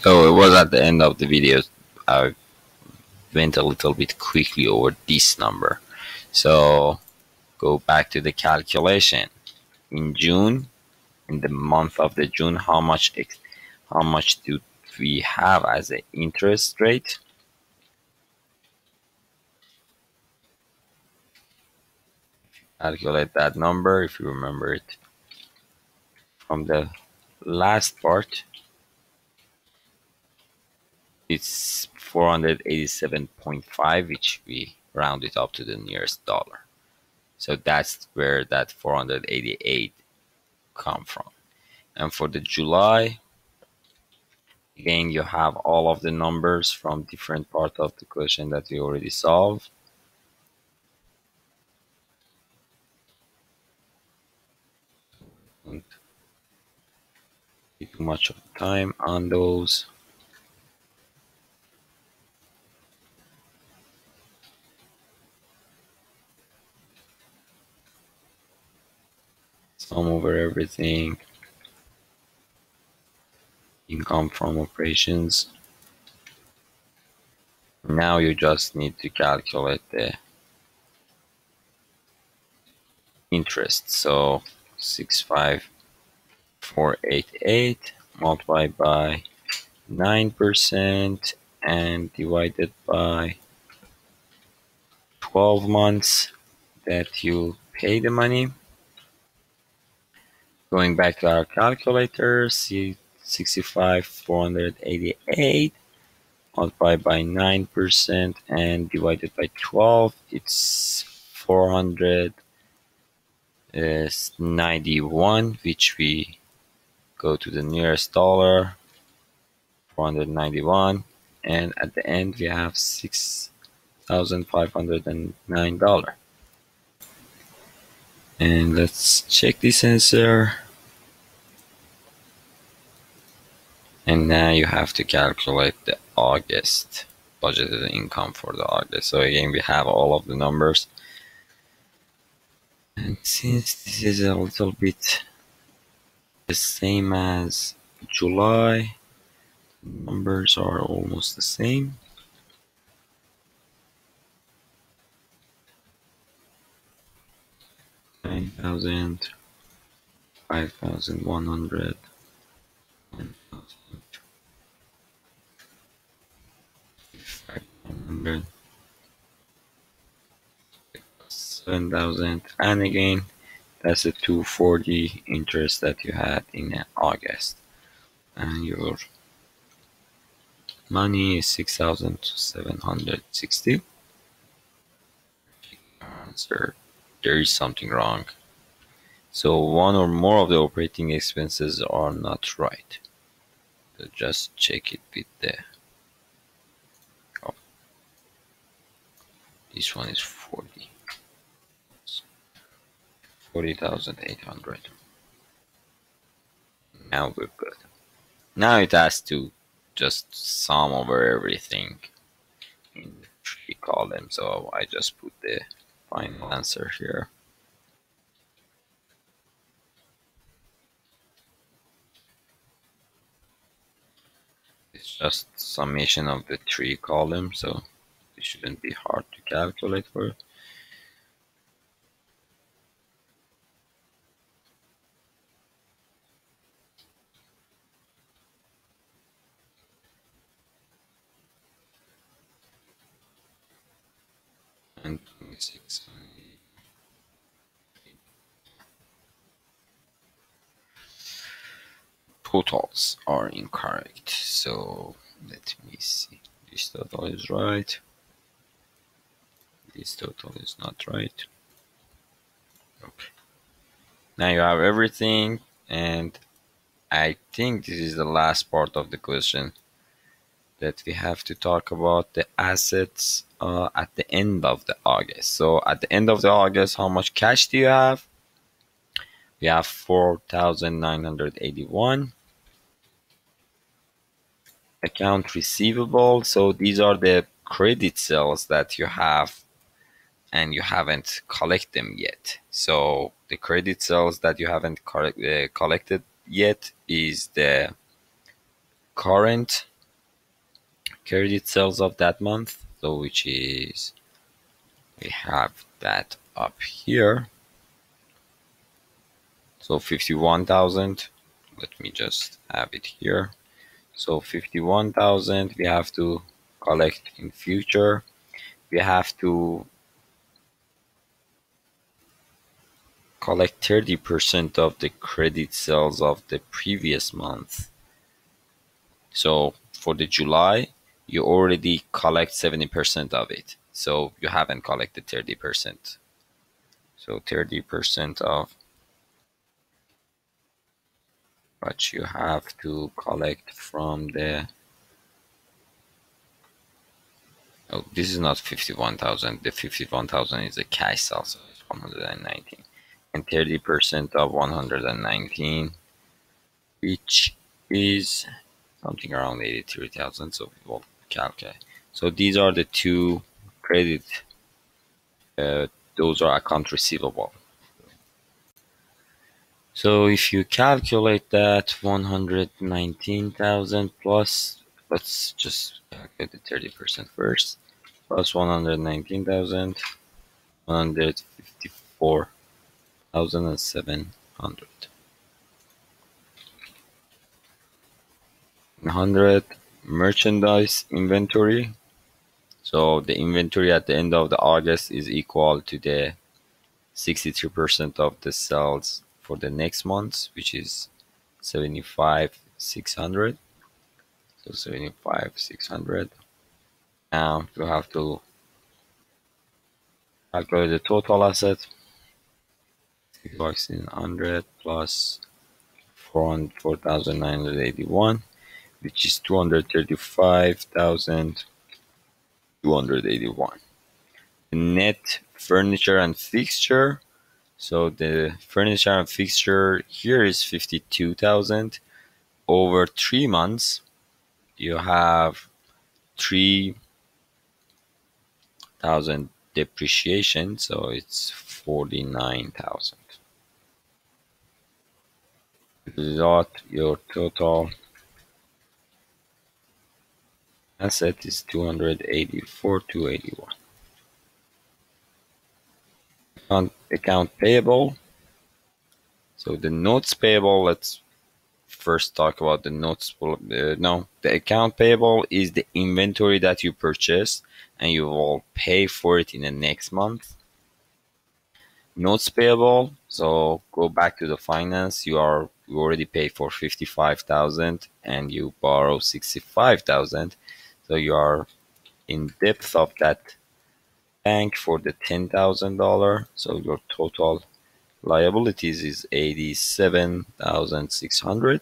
So it was at the end of the video. I went a little bit quickly over this number. So go back to the calculation. In June, in the month of the June, how much do we have as an interest rate? Calculate that number if you remember it from the last part. It's 487.5, which we round it up to the nearest dollar. So that's where that 488 come from. And for the July, again, you have all of the numbers from different part of the question that we already solved. Don't take too much of time on those. Sum over everything. Income from operations. Now you just need to calculate the interest. So 65488 multiplied by 9% and divided by 12 months that you pay the money. Going back to our calculator, see 65,488 multiplied by 9% and divided by 12, it's 491, which we go to the nearest dollar, 491, and at the end we have $6,509. And let's check this answer. And now you have to calculate the August budgeted income for the August. So again, we have all of the numbers. And since this is a little bit the same as July, numbers are almost the same. $9,000, $5,100, $5,100, $7,000, and again, that's the 240 interest that you had in August, and your money is 6,760. Answer: there is something wrong. So one or more of the operating expenses are not right. So just check it with the. Oh, this one is 40,800. Now we're good. Now it has to just sum over everything in the three columns. So I just put the final answer here. It's just summation of the three columns, so it shouldn't be hard to calculate for it. And 26. Totals are incorrect. So let me see. This total is right. This total is not right. Okay. Now you have everything, and I think this is the last part of the question that we have to talk about the assets at the end of the August. So at the end of the August, how much cash do you have? We have 4,981. Account receivable. So these are the credit sales that you have and you haven't collect them yet. So the credit sales that you haven't collected yet is the current credit sales of that month, so which is, we have that up here. So 51,000. Let me just have it here. So 51,000 we have to collect in future. We have to collect 30% of the credit sales of the previous month. So for the July, you already collect 70% of it. So you haven't collected 30%. So 30% of what you have to collect from the, oh, this is not 51,000. The 51,000 is a cash sale, so it's 119. And 30% of 119, which is something around 83,000. So we will calculate. So these are the two credit, those are account receivable. So if you calculate that 119,000 plus, let's just calculate the 30% first, plus 119,000, 154,700. 100 merchandise inventory. So the inventory at the end of the August is equal to the 63% of the sales for the next month, which is 75,600. So 75,600. Now you have to calculate the total asset. 6,100 plus 4,981, which is 235,281. The net furniture and fixture. So the furniture and fixture here is 52,000. Over 3 months, you have 3,000 depreciation, so it's 49,000. Result, your total asset is 284,281. Account payable. So the notes payable, let's first talk about the notes. No, the account payable is the inventory that you purchased and you will pay for it in the next month. Notes payable, so go back to the finance. You already paid for 55,000 and you borrow 65,000. So you are in depth of that bank for the $10,000. So your total liabilities is 87,600.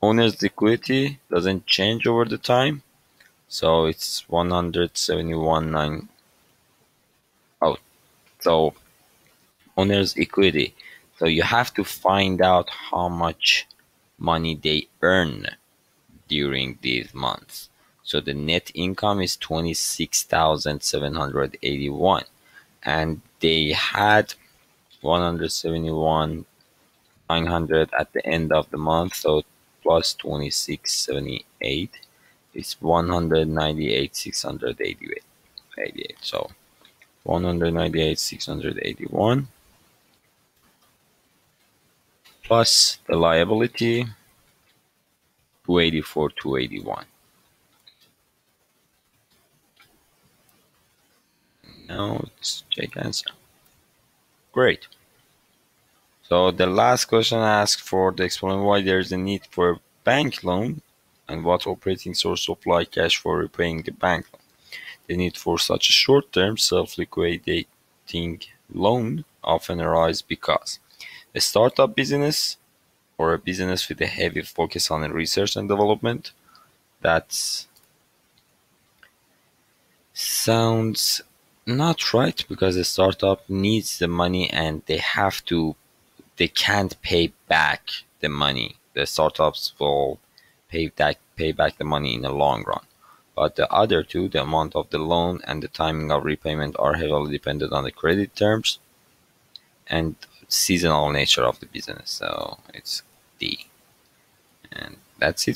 Owner's equity doesn't change over the time, so it's 171,900. Oh, so owner's equity. So you have to find out how much money they earn during these months. So the net income is 26,781, and they had 171,900 at the end of the month. So plus 2678 is 198,688. So 198,681 plus the liability 284,281. Now let's check answer. Great. So the last question asks for the explain why there is a need for a bank loan and what operating source supply cash for repaying the bank loan. The need for such a short-term self-liquidating loan often arises because a startup business or a business with a heavy focus on research and development. That sounds not right because the startup needs the money and they can't pay back the money. The startups will pay back the money in the long run. But the other two, the amount of the loan and the timing of repayment, are heavily dependent on the credit terms and seasonal nature of the business. So it's D. And that's it